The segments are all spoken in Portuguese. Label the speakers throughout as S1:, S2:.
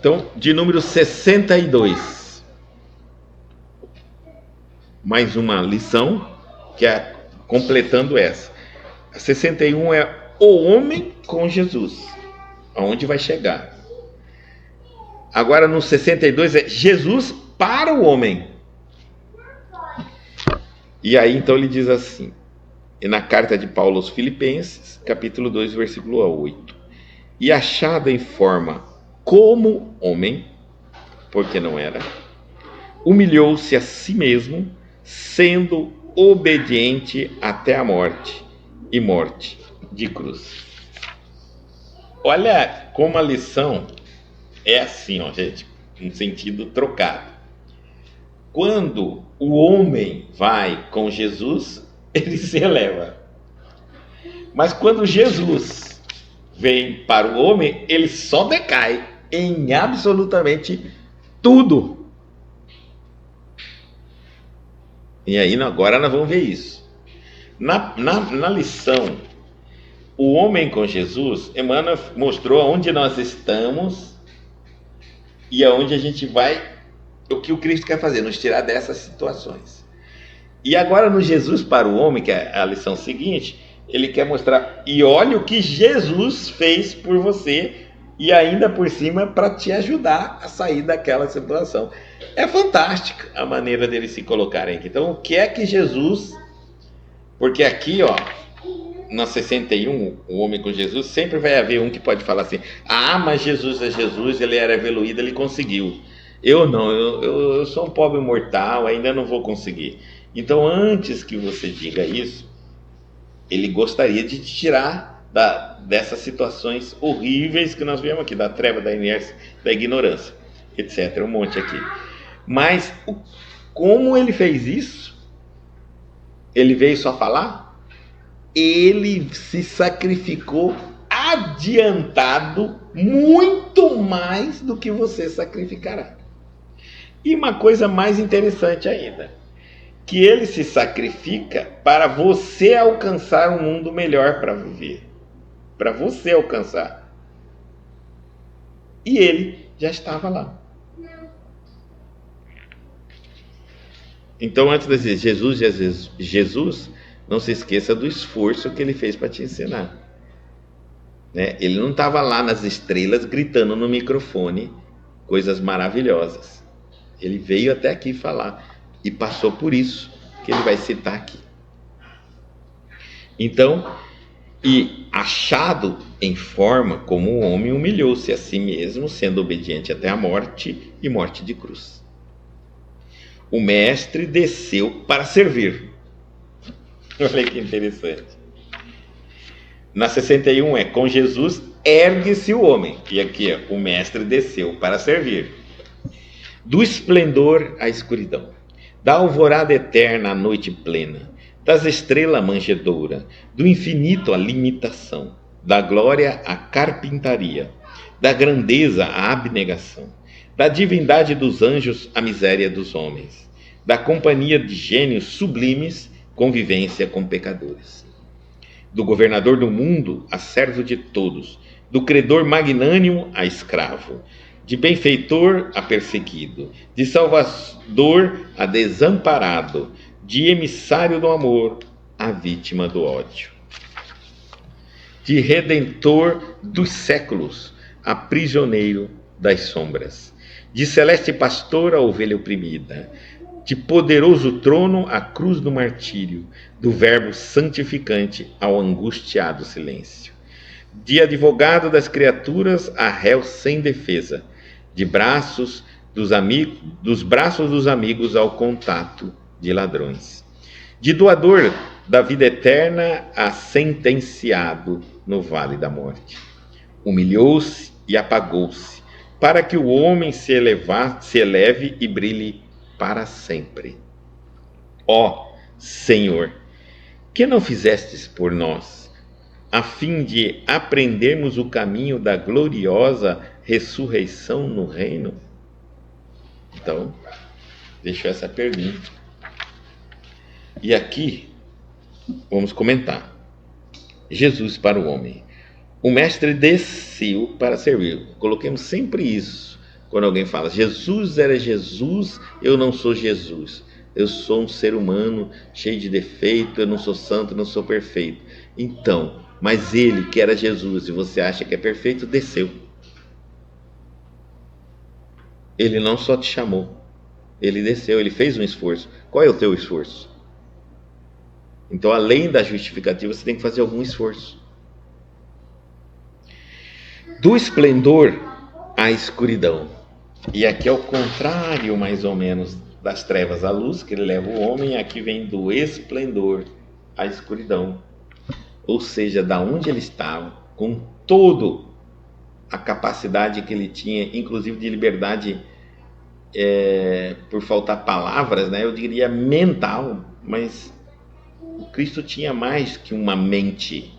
S1: Então, de número 62, mais uma lição, que é completando essa. A 61 é o homem com Jesus, aonde vai chegar. Agora no 62 é Jesus para o homem. E aí então ele diz assim, e na carta de Paulo aos Filipenses, capítulo 2, versículo 8. E achado em forma como homem, porque não era, humilhou-se a si mesmo, sendo obediente até a morte, e morte de cruz. Olha como a lição é assim, ó, gente, em sentido trocado. Quando o homem vai com Jesus, ele se eleva. Mas quando Jesus vem para o homem, ele só decai em absolutamente tudo. E aí agora nós vamos ver isso. Na lição, o homem com Jesus, Emmanuel mostrou aonde nós estamos e aonde a gente vai, o que o Cristo quer fazer, nos tirar dessas situações. E agora no Jesus para o homem, que é a lição seguinte, ele quer mostrar, e olha o que Jesus fez por você, e ainda por cima para te ajudar a sair daquela situação. É fantástica a maneira dele se colocar aqui. Então, o que é que Jesus... Porque aqui, ó, na 61, o homem com Jesus, sempre vai haver um que pode falar assim, ah, mas Jesus é Jesus, ele era evoluído, ele conseguiu. Eu não, eu sou um pobre mortal, ainda não vou conseguir. Então, antes que você diga isso, ele gostaria de te tirar dessas situações horríveis que nós vemos aqui, da treva, da inércia, da ignorância, etc. Um monte aqui. Mas como ele fez isso? Ele veio só falar? Ele se sacrificou adiantado muito mais do que você sacrificará. E uma coisa mais interessante ainda, que ele se sacrifica para você alcançar um mundo melhor para viver. Para você alcançar. E ele já estava lá. Então, antes de dizer Jesus, não se esqueça do esforço que ele fez para te ensinar. Né? Ele não estava lá nas estrelas gritando no microfone coisas maravilhosas. Ele veio até aqui falar e passou por isso que ele vai citar aqui. Então, e achado em forma como um homem, humilhou-se a si mesmo, sendo obediente até a morte e morte de cruz. O mestre desceu para servir. Olha que interessante. Na 61 é, com Jesus ergue-se o homem. E aqui é, o mestre desceu para servir. Do esplendor à escuridão, da alvorada eterna à noite plena, das estrelas à manjedoura, do infinito à limitação, da glória à carpintaria, da grandeza à abnegação, da divindade dos anjos à miséria dos homens, da companhia de gênios sublimes, convivência com pecadores, do governador do mundo a servo de todos, do credor magnânimo a escravo, de benfeitor a perseguido, de salvador a desamparado, de emissário do amor a vítima do ódio, de redentor dos séculos a prisioneiro das sombras, de celeste pastor a ovelha oprimida, de poderoso trono à cruz do martírio, do verbo santificante ao angustiado silêncio, de advogado das criaturas a réu sem defesa, de braços dos braços dos amigos ao contato de ladrões, de doador da vida eterna a sentenciado no vale da morte. Humilhou-se e apagou-se, para que o homem se eleve e brilhe para sempre. Ó Senhor, que não fizestes por nós, a fim de aprendermos o caminho da gloriosa ressurreição no reino? Então, deixo essa pergunta. E aqui, vamos comentar. Jesus para o homem. O mestre desceu para servir. Coloquemos sempre isso Quando alguém fala, Jesus era Jesus, eu não sou Jesus. Eu sou um ser humano cheio de defeito, eu não sou santo, não sou perfeito. Então, mas ele que era Jesus e você acha que é perfeito, desceu. Ele não só te chamou, ele desceu, ele fez um esforço. Qual é o teu esforço? Então, além da justificativa, você tem que fazer algum esforço. Do esplendor à escuridão. E aqui é o contrário, mais ou menos, das trevas à luz, que ele leva o homem, aqui vem do esplendor à escuridão. Ou seja, da onde ele estava, com toda a capacidade que ele tinha, inclusive de liberdade, por faltar palavras, né? Eu diria mental, mas o Cristo tinha mais que uma mente,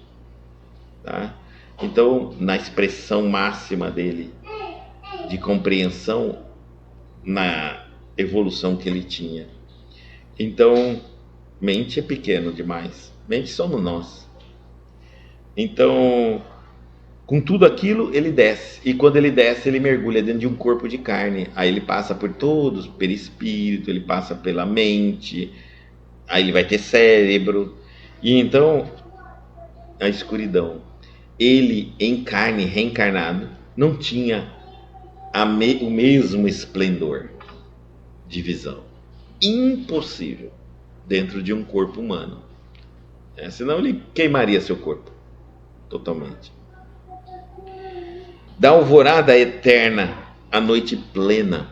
S1: tá? Então, na expressão máxima dele, de compreensão, na evolução que ele tinha. Então, mente é pequeno demais. Mente somos nós. Então, com tudo aquilo, ele desce. E quando ele desce, ele mergulha dentro de um corpo de carne. Aí ele passa por todos, pelo espírito, ele passa pela mente. Aí ele vai ter cérebro. E então, a escuridão. Ele, em carne, reencarnado, não tinha o mesmo esplendor de visão. Impossível dentro de um corpo humano. Senão ele queimaria seu corpo totalmente. Da alvorada eterna à noite plena.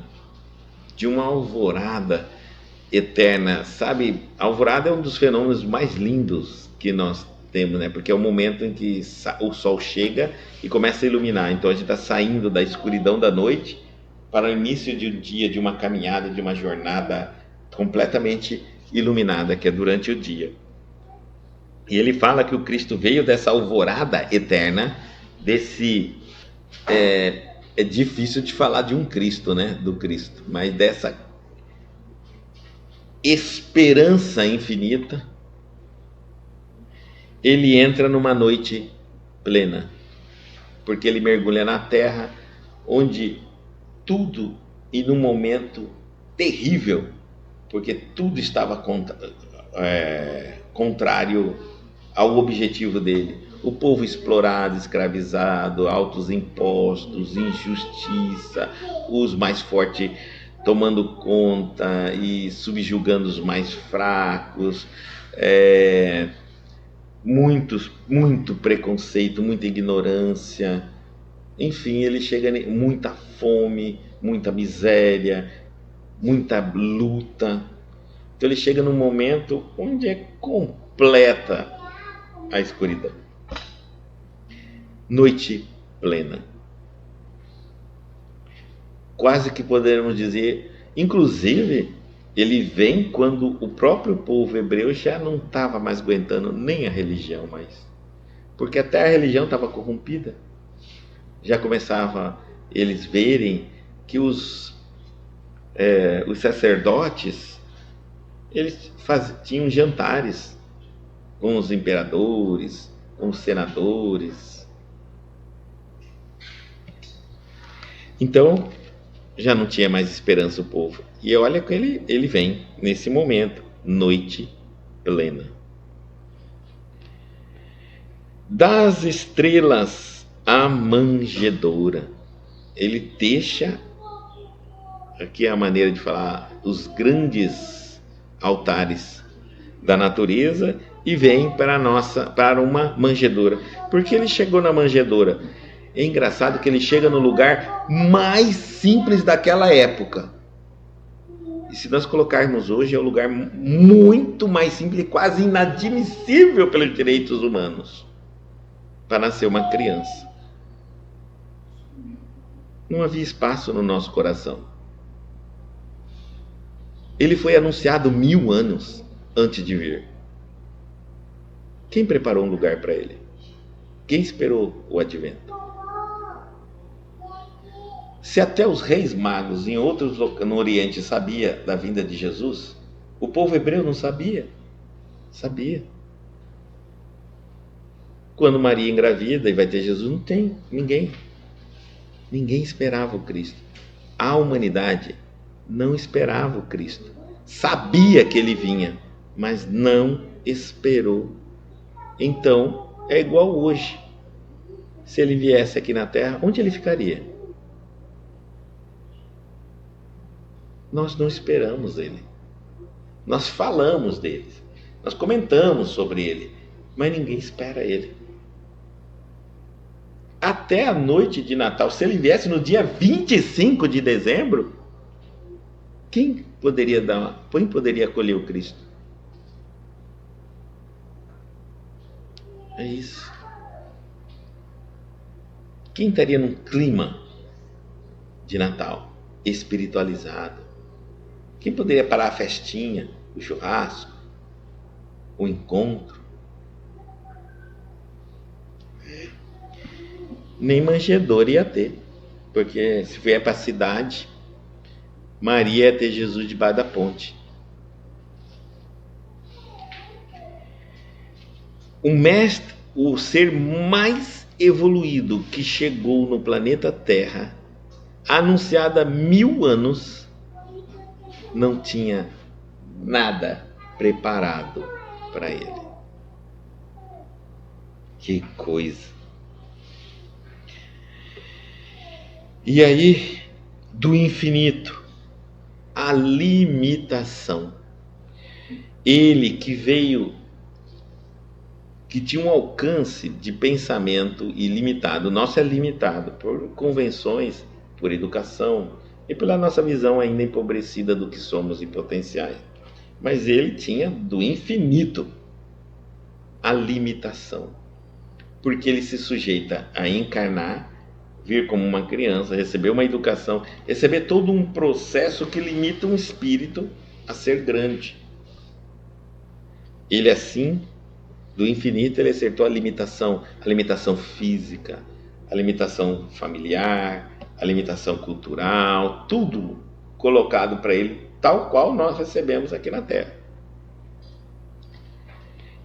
S1: De uma alvorada eterna. Sabe, a alvorada é um dos fenômenos mais lindos que nós temos, né? Porque é o momento em que o sol chega e começa a iluminar. Então a gente está saindo da escuridão da noite para o início de um dia, de uma caminhada, de uma jornada completamente iluminada, que é durante o dia. E ele fala que o Cristo veio dessa alvorada eterna, desse... É difícil de falar de um Cristo, né? Do Cristo, mas dessa esperança infinita, ele entra numa noite plena, porque ele mergulha na terra, onde tudo, e num momento terrível, porque tudo estava contrário ao objetivo dele. O povo explorado, escravizado, altos impostos, injustiça, os mais fortes tomando conta e subjugando os mais fracos, muito preconceito, muita ignorância. Enfim, ele chega a muita fome, muita miséria, muita luta. Então ele chega num momento onde é completa a escuridão. Noite plena. Quase que poderíamos dizer, inclusive, ele vem quando o próprio povo hebreu já não estava mais aguentando nem a religião mais. Porque até a religião estava corrompida. Já começava eles verem que os sacerdotes, eles tinham jantares com os imperadores, com os senadores. Então, já não tinha mais esperança o povo. E olha que ele vem nesse momento, noite plena. Das estrelas à manjedoura. Ele deixa, aqui é a maneira de falar, os grandes altares da natureza e vem para uma manjedoura. Porque ele chegou na manjedoura. É engraçado que ele chega no lugar mais simples daquela época. E se nós colocarmos hoje, é um lugar muito mais simples, quase inadmissível pelos direitos humanos, para nascer uma criança. Não havia espaço no nosso coração. Ele foi anunciado 1000 anos antes de vir. Quem preparou um lugar para ele? Quem esperou o advento? Se até os reis magos em outros no Oriente sabia da vinda de Jesus, o povo hebreu não sabia. Sabia. Quando Maria engravida e vai ter Jesus, não tem ninguém. Ninguém esperava o Cristo. A humanidade não esperava o Cristo. Sabia que ele vinha, mas não esperou. Então, é igual hoje. Se ele viesse aqui na Terra, onde ele ficaria? Nós não esperamos ele. Nós falamos dele. Nós comentamos sobre ele. Mas ninguém espera ele. Até a noite de Natal, se ele viesse no dia 25 de dezembro, quem poderia acolher o Cristo? É isso. Quem estaria num clima de Natal espiritualizado? Quem poderia parar a festinha, o churrasco, o encontro? Nem manjedoura ia ter, porque se vier para a cidade, Maria ia ter Jesus debaixo da ponte. O mestre, o ser mais evoluído que chegou no planeta Terra, anunciado há 1000 anos, não tinha nada preparado para ele. Que coisa! E aí, do infinito, a limitação. Ele que veio, que tinha um alcance de pensamento ilimitado. O nosso é limitado por convenções, por educação e pela nossa visão ainda empobrecida do que somos e potenciais. Mas ele tinha do infinito a limitação, porque ele se sujeita a encarnar, vir como uma criança, receber uma educação, receber todo um processo que limita um espírito a ser grande. Ele assim, do infinito, ele acertou a limitação física, a limitação familiar, a limitação cultural, tudo colocado para ele, tal qual nós recebemos aqui na Terra.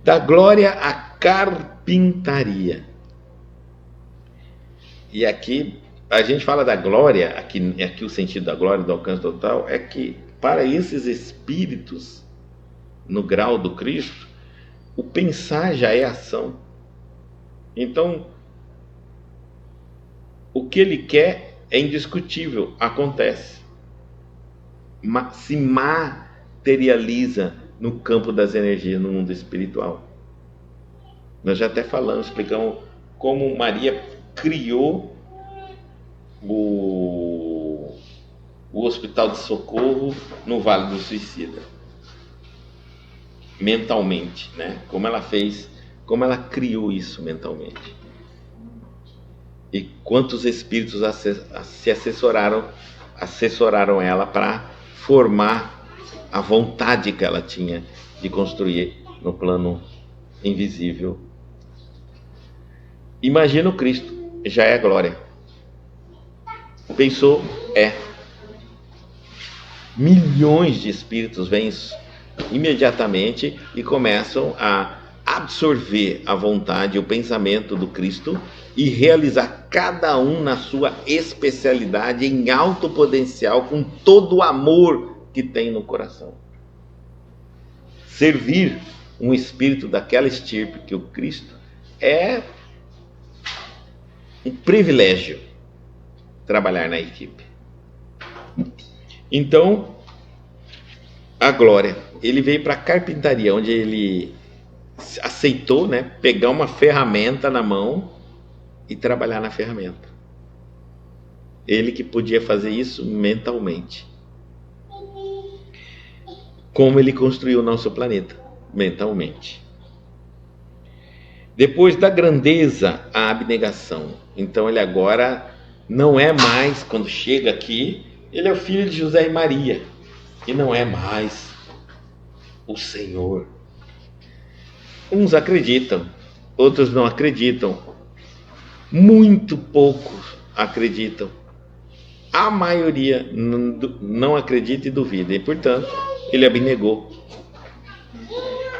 S1: Da glória à carpintaria. E aqui, a gente fala da glória, aqui o sentido da glória, do alcance total, é que para esses espíritos, no grau do Cristo, o pensar já é ação. Então, o que ele quer é indiscutível, acontece. Se materializa no campo das energias, no mundo espiritual. Nós já até falamos, explicamos como Maria criou o Hospital de Socorro no Vale do Suicida. Mentalmente, né? Como ela fez, como ela criou isso mentalmente. E quantos espíritos se assessoraram ela para formar a vontade que ela tinha de construir no plano invisível. Imagina o Cristo, já é a glória. Pensou, é. Milhões de espíritos vêm imediatamente e começam a absorver a vontade, o pensamento do Cristo e realizar cada um na sua especialidade, em alto potencial, com todo o amor que tem no coração. Servir um espírito daquela estirpe que o Cristo é um privilégio trabalhar na equipe. Então, a glória, ele veio para a carpintaria, onde ele aceitou, né, pegar uma ferramenta na mão e trabalhar na ferramenta. Ele que podia fazer isso mentalmente. Como ele construiu o nosso planeta, mentalmente. Depois da grandeza, a abnegação. Então ele agora não é mais, quando chega aqui, ele é o filho de José e Maria. E não é mais o Senhor. Uns acreditam, outros não acreditam. Muito poucos acreditam. A maioria não acredita e duvida. E, portanto, ele abnegou.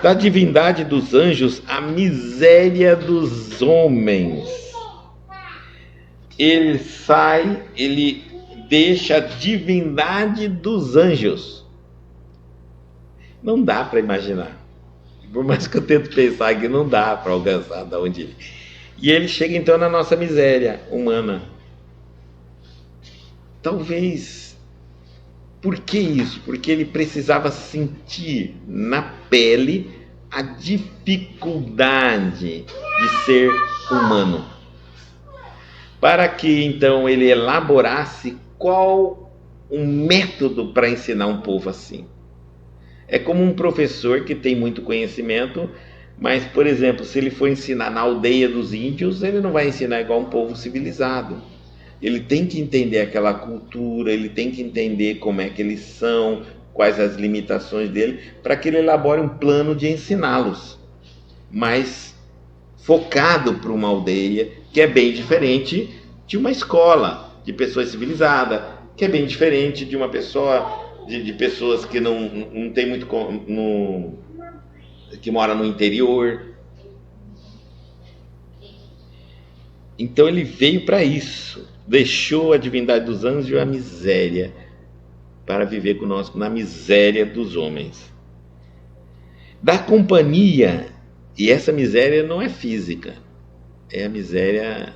S1: Da divindade dos anjos, a miséria dos homens. Ele sai, ele deixa a divindade dos anjos. Não dá para imaginar. Por mais que eu tento pensar aqui, não dá para alcançar da onde ele. E ele chega então na nossa miséria humana. Talvez. Por que isso? Porque ele precisava sentir na pele a dificuldade de ser humano. Para que então ele elaborasse qual um método para ensinar um povo assim. É como um professor que tem muito conhecimento, mas, por exemplo, se ele for ensinar na aldeia dos índios, ele não vai ensinar igual um povo civilizado. Ele tem que entender aquela cultura, ele tem que entender como é que eles são, quais as limitações dele, para que ele elabore um plano de ensiná-los, mas focado para uma aldeia, que é bem diferente de uma escola de pessoas civilizadas, que é bem diferente de uma pessoa, de pessoas que não tem muito, que mora no interior. Então ele veio para isso, deixou a divindade dos anjos e a miséria, para viver conosco na miséria dos homens. Da companhia, e essa miséria não é física, é a miséria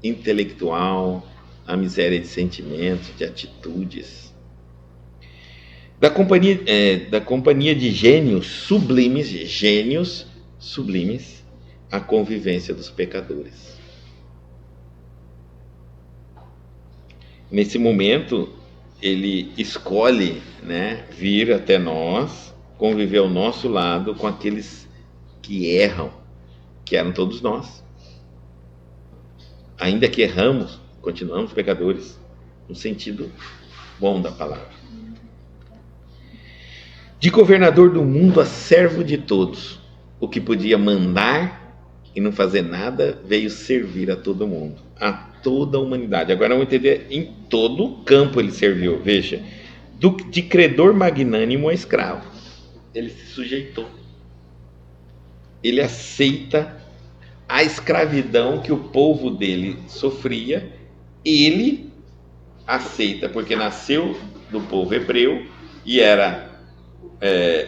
S1: intelectual, a miséria de sentimentos, de atitudes. Da companhia de gênios sublimes, a convivência dos pecadores. Nesse momento, ele escolhe, né, vir até nós, conviver ao nosso lado com aqueles que erram, que eram todos nós. Ainda que erramos, continuamos pecadores, no sentido bom da palavra. De governador do mundo a servo de todos, o que podia mandar e não fazer nada, veio servir a todo mundo, a toda a humanidade. Agora vamos entender, em todo o campo ele serviu, veja, de credor magnânimo a escravo. Ele se sujeitou. Ele aceita a escravidão que o povo dele sofria, ele aceita, porque nasceu do povo hebreu e era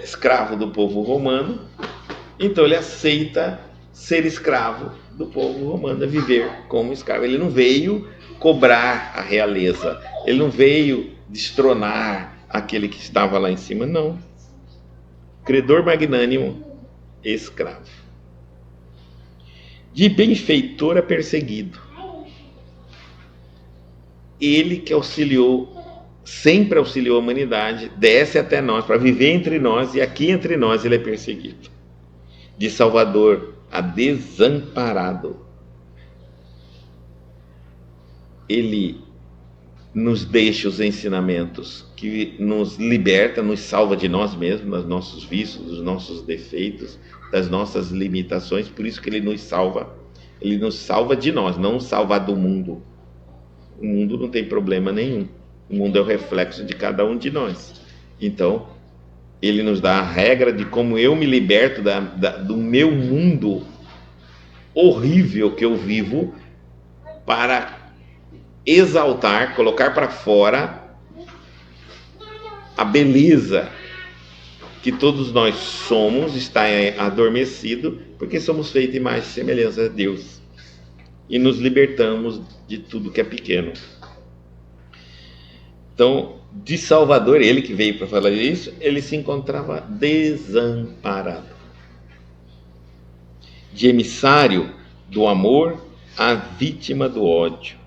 S1: escravo do povo romano, então ele aceita ser escravo do povo romano, viver como escravo. Ele não veio cobrar a realeza, ele não veio destronar aquele que estava lá em cima, não. Credor magnânimo, escravo. De benfeitor a perseguido. Ele que sempre auxiliou a humanidade, desce até nós para viver entre nós, e aqui entre nós ele é perseguido. De salvador a desamparado. Ele nos deixa os ensinamentos que nos liberta, nos salva de nós mesmos, dos nossos vícios, dos nossos defeitos, das nossas limitações. Por isso que ele nos salva de nós, não salva do mundo. O mundo não tem problema nenhum, o mundo é o reflexo de cada um de nós. Então ele nos dá a regra de como eu me liberto do meu mundo horrível que eu vivo, para exaltar, colocar para fora a beleza que todos nós somos, está adormecido, porque somos feitos em imagem e semelhança a Deus, e nos libertamos de tudo que é pequeno. Então, de Salvador, ele que veio para falar isso, ele se encontrava desamparado. De emissário do amor à vítima do ódio.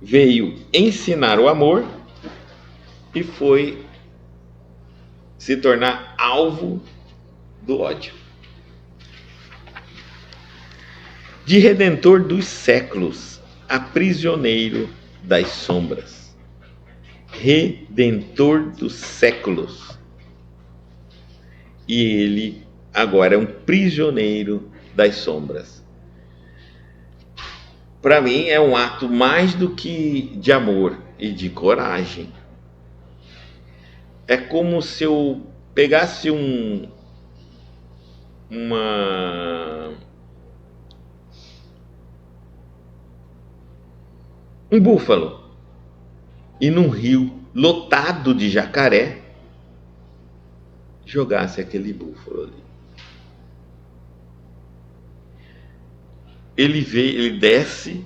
S1: Veio ensinar o amor e foi se tornar alvo do ódio. De redentor dos séculos a prisioneiro das sombras. Redentor dos séculos. E ele agora é um prisioneiro das sombras. Para mim é um ato mais do que de amor e de coragem. É como se eu pegasse um búfalo e num rio lotado de jacaré jogasse aquele búfalo ali. Ele desce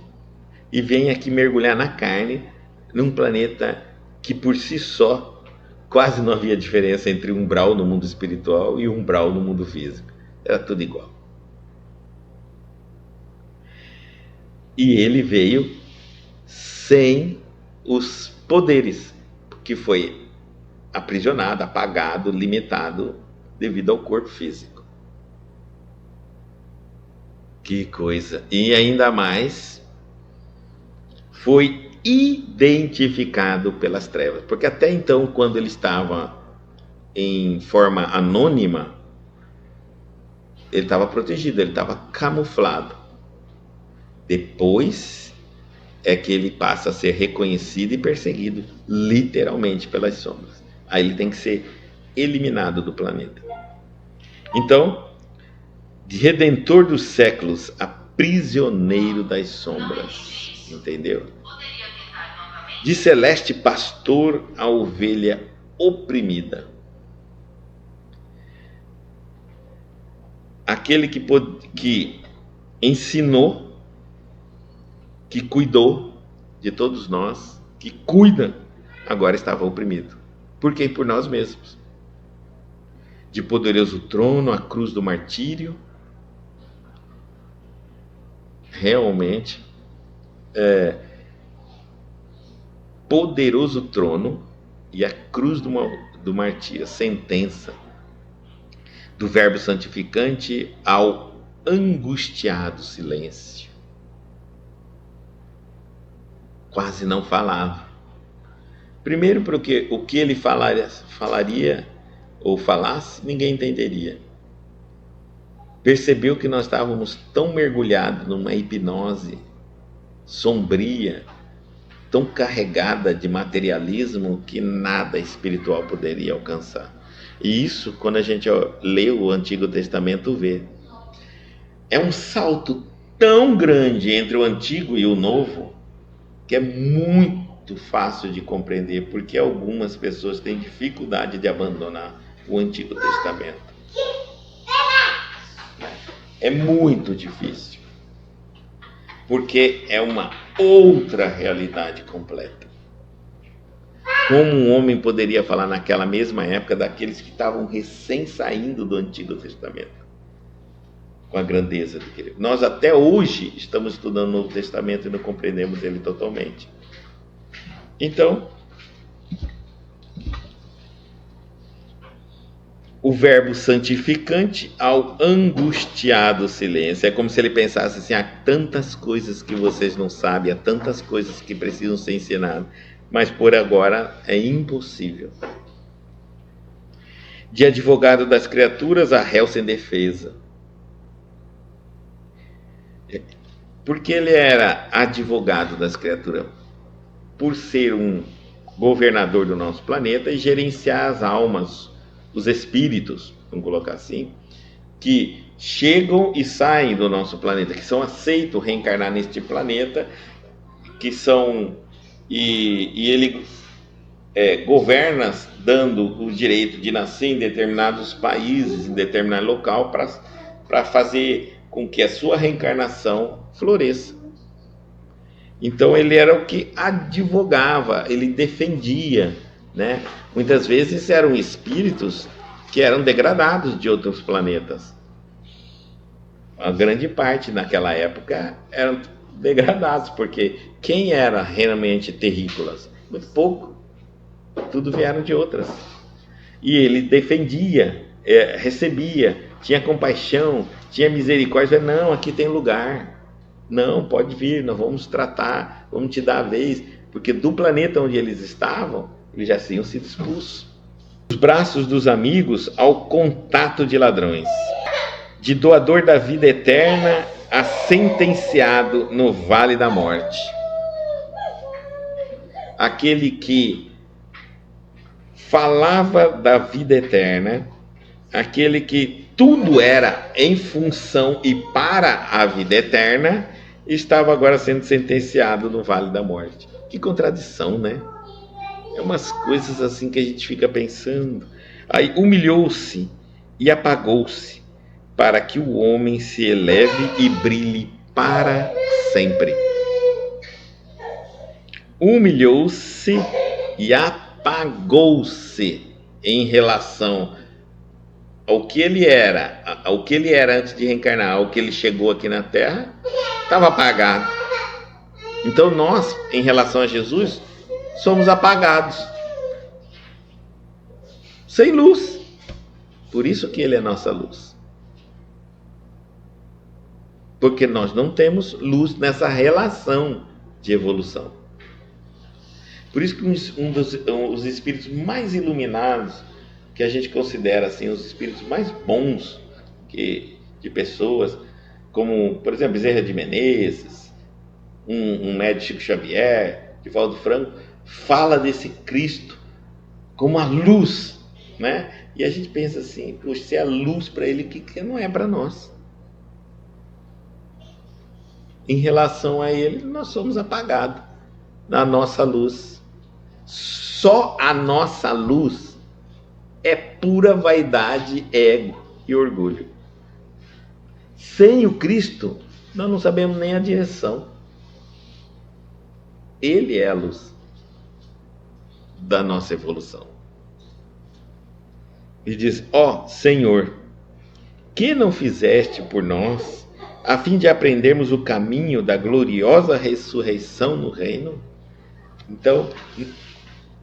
S1: e vem aqui mergulhar na carne num planeta que por si só quase não havia diferença entre um umbral no mundo espiritual e um umbral no mundo físico. Era tudo igual. E ele veio sem os poderes, que foi aprisionado, apagado, limitado devido ao corpo físico. Que coisa! E ainda mais foi identificado pelas trevas, porque até então, quando ele estava em forma anônima, ele estava protegido, ele estava camuflado. Depois é que ele passa a ser reconhecido e perseguido, literalmente, pelas sombras. Aí ele tem que ser eliminado do planeta. Então, de redentor dos séculos a prisioneiro das sombras, entendeu? De celeste pastor a ovelha oprimida. Aquele que ensinou, que cuidou de todos nós, que cuida, agora estava oprimido. Por quem? Por nós mesmos. De poderoso trono, a cruz do martírio. Realmente, poderoso trono e a cruz do martírio, sentença do verbo santificante ao angustiado silêncio. Quase não falava. Primeiro porque o que ele falaria ou falasse, ninguém entenderia. Percebeu que nós estávamos tão mergulhados numa hipnose sombria, tão carregada de materialismo, que nada espiritual poderia alcançar. E isso, quando a gente lê o Antigo Testamento, vê. É um salto tão grande entre o Antigo e o Novo, que é muito fácil de compreender, porque algumas pessoas têm dificuldade de abandonar o Antigo Testamento. É muito difícil, porque é uma outra realidade completa. Como um homem poderia falar naquela mesma época daqueles que estavam recém saindo do Antigo Testamento, com a grandeza de Cristo? Nós até hoje estamos estudando o Novo Testamento e não compreendemos ele totalmente. Então, o verbo santificante ao angustiado silêncio. É como se ele pensasse assim: há tantas coisas que vocês não sabem, há tantas coisas que precisam ser ensinadas, mas por agora é impossível. De advogado das criaturas a réu sem defesa. Porque ele era advogado das criaturas? Por ser um governador do nosso planeta e gerenciar as almas, os espíritos, vamos colocar assim, que chegam e saem do nosso planeta, que são aceitos reencarnar neste planeta, que são, e ele governa dando o direito de nascer em determinados países, em determinado local, para fazer com que a sua reencarnação floresça. Então ele era o que advogava, ele defendia, né? Muitas vezes eram espíritos que eram degradados de outros planetas. A grande parte naquela época eram degradados, porque quem era realmente terrícolas? Muito pouco. Tudo vieram de outras. E ele defendia, recebia, tinha compaixão, tinha misericórdia. Não, aqui tem lugar. Não, pode vir, nós vamos tratar, vamos te dar a vez. Porque do planeta onde eles estavam, eles já tinham sido expulsos. Os braços dos amigos ao contato de ladrões. De doador da vida eterna a sentenciado no vale da morte. Aquele que falava da vida eterna, aquele que tudo era em função e para a vida eterna, e estava agora sendo sentenciado no vale da morte. Que contradição, né? É umas coisas assim que a gente fica pensando. Aí humilhou-se e apagou-se, para que o homem se eleve e brilhe para sempre. Humilhou-se e apagou-se em relação ao que ele era, ao que ele era antes de reencarnar, ao que ele chegou aqui na Terra, estava apagado. Então nós, em relação a Jesus, somos apagados, sem luz. Por isso que ele é nossa luz. Porque nós não temos luz nessa relação de evolução. Por isso que os espíritos mais iluminados, que a gente considera assim, os espíritos mais bons de pessoas, como, por exemplo, Bezerra de Menezes, um médico Chico Xavier, Divaldo Franco, fala desse Cristo como a luz, né? E a gente pensa assim, poxa, se é a luz para ele, que não é para nós? Em relação a ele, nós somos apagados na nossa luz. Só a nossa luz é pura vaidade, ego e orgulho. Sem o Cristo, nós não sabemos nem a direção. Ele é a luz da nossa evolução. E diz: ó Senhor, que não fizeste por nós, a fim de aprendermos o caminho da gloriosa ressurreição no reino? Então,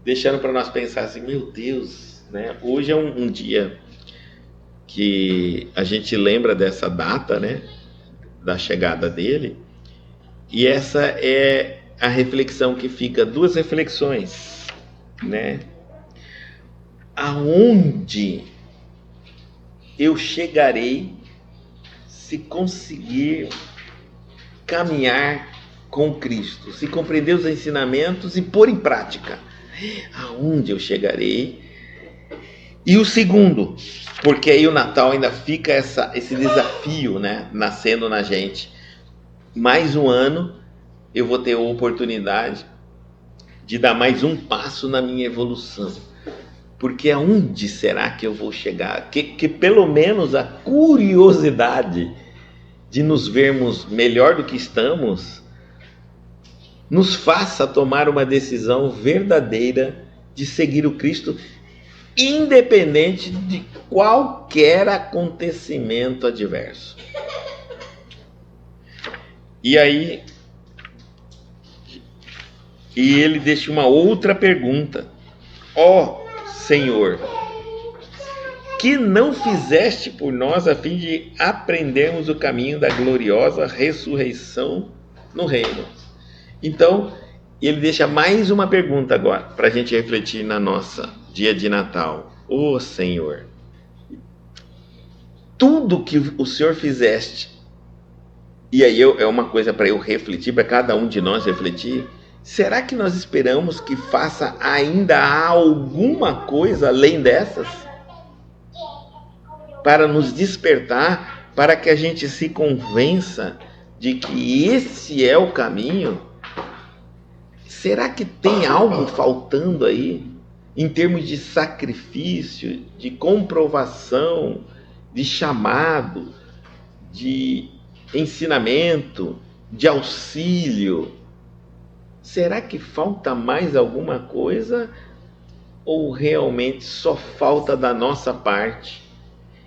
S1: deixando para nós pensar assim, meu Deus, né? Hoje é um dia que a gente lembra dessa data, né? Da chegada dele. E essa é a reflexão que fica, duas reflexões, né? Aonde eu chegarei se conseguir caminhar com Cristo, se compreender os ensinamentos e pôr em prática? Aonde eu chegarei? E o segundo, porque aí o Natal ainda fica esse desafio, né, nascendo na gente. Mais um ano eu vou ter a oportunidade de dar mais um passo na minha evolução. Porque aonde será que eu vou chegar? Que pelo menos a curiosidade de nos vermos melhor do que estamos nos faça tomar uma decisão verdadeira de seguir o Cristo, independente de qualquer acontecimento adverso. E aí, ele deixa uma outra pergunta: ó Senhor, que não fizeste por nós a fim de aprendermos o caminho da gloriosa ressurreição no reino? Então, ele deixa mais uma pergunta agora, para a gente refletir na nossa dia de Natal. Ô Senhor, tudo que o Senhor fizeste, e aí é uma coisa para eu refletir, para cada um de nós refletir, será que nós esperamos que faça ainda alguma coisa além dessas? Para nos despertar, para que a gente se convença de que esse é o caminho? Será que tem algo faltando aí, em termos de sacrifício, de comprovação, de chamado, de ensinamento, de auxílio? Será que falta mais alguma coisa? Ou realmente só falta da nossa parte?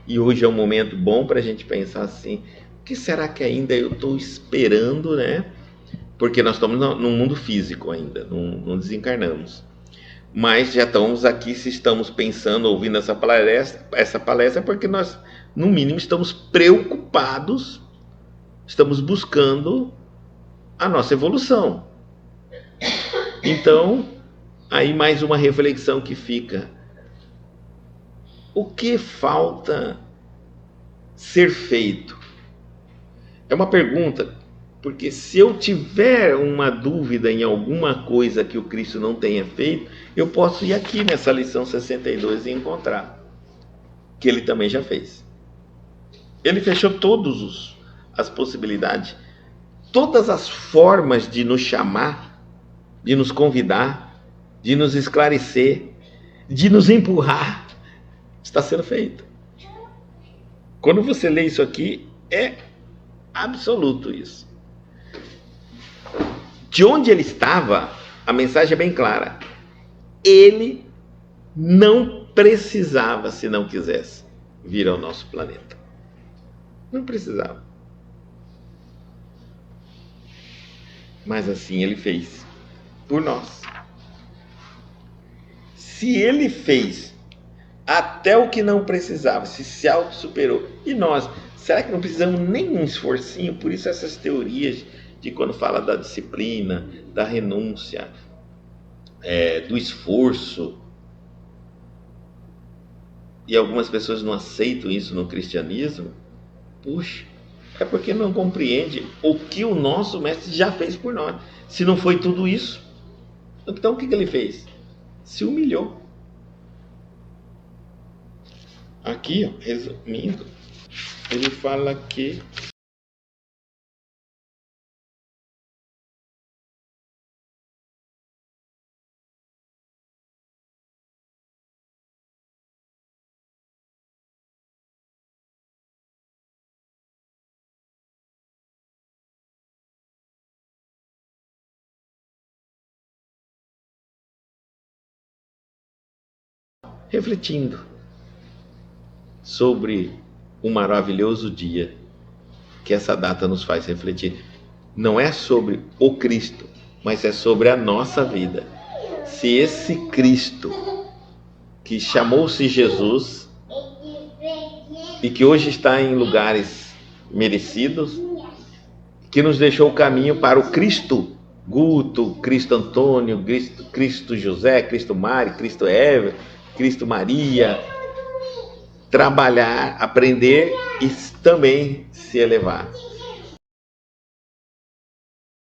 S1: E hoje é um momento bom para a gente pensar assim, o que será que ainda eu estou esperando, né? Porque nós estamos no mundo físico ainda, não desencarnamos. Mas já estamos aqui, se estamos pensando, ouvindo essa palestra, porque nós, no mínimo, estamos preocupados, estamos buscando a nossa evolução. Então, aí mais uma reflexão que fica. O que falta ser feito? É uma pergunta, porque se eu tiver uma dúvida em alguma coisa que o Cristo não tenha feito, eu posso ir aqui nessa lição 62 e encontrar, que ele também já fez. Ele fechou todas as possibilidades todas as formas de nos chamar, de nos convidar, de nos esclarecer, de nos empurrar, está sendo feito. Quando você lê isso aqui, é absoluto isso. De onde ele estava, a mensagem é bem clara. Ele não precisava, se não quisesse, vir ao nosso planeta. Não precisava. Mas assim ele fez, por nós. Se ele fez até o que não precisava, se auto-superou, e nós, será que não precisamos nem um esforcinho? Por isso essas teorias de quando fala da disciplina, da renúncia, do esforço, e algumas pessoas não aceitam isso no cristianismo, puxa, é porque não compreende o que o nosso mestre já fez por nós. Se não foi tudo isso, então o que ele fez? Se humilhou. Aqui, ó, resumindo, ele fala que refletindo sobre um maravilhoso dia que essa data nos faz refletir. Não é sobre o Cristo, mas é sobre a nossa vida. Se esse Cristo, que chamou-se Jesus e que hoje está em lugares merecidos, que nos deixou o caminho para o Cristo Guto, Cristo Antônio, Cristo José, Cristo Mari, Cristo Eva, Cristo Maria, trabalhar, aprender e também se elevar.